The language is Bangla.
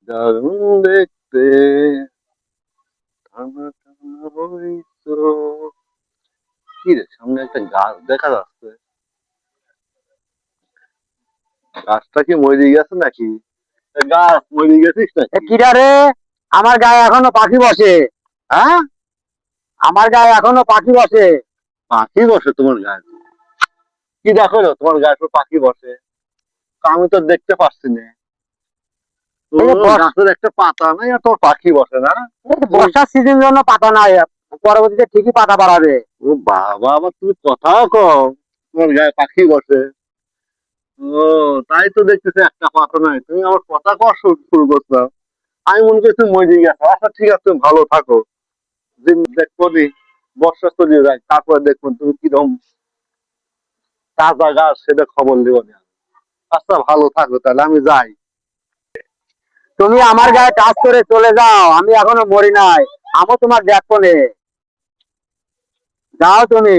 দারুণ দেখতে টানা টানা হইছো। কি রে, সামনে একটা গাছ দেখা যাচ্ছে। গাছটা কি মরে গেছে নাকি? এ গাছ মরে গেছিস নাকি? কিরা রে, আমার গায়ে এখনো পাখি বসে। হ্যাঁ, আমার গায়ে এখনো পাখি বসে। পাখি বসে তোমার গায়ে? কি দেখো না তোমার গায়ে তো পাখি বসে? আমি তো দেখতে পাচ্ছি না। এই যে তো গাছের একটা পাতা নাই আর তোমার পাখি বসে না? বর্ষার সিজন জন্য পাতা নাই, পরবর্তীতে ঠিকই পাতা বাড়াবে। ও বাবা, আবার তুমি কথাও কও তোমার গায়ে পাখি বসে। ও, তাই তো দেখতেছি একটা পাতা নাই, তুমি আমার কথা কওয়া শুরু করছো। আমি মনে করছি মরে গেছে। আচ্ছা ঠিক আছে, তুমি ভালো থাকো। দিন দেখবো দি, বর্ষা চলে যায়, তারপরে দেখবো তুমি কিরকম তাজা গাছ সেটা খবর দেবো না। আচ্ছা ভালো থাকো, তাহলে আমি যাই। তুমি আমার গায়ে টাচ করে চলে যাও, আমি এখনো মরি নাই। আমও তোমার দেখবো নে, যাও তুমি।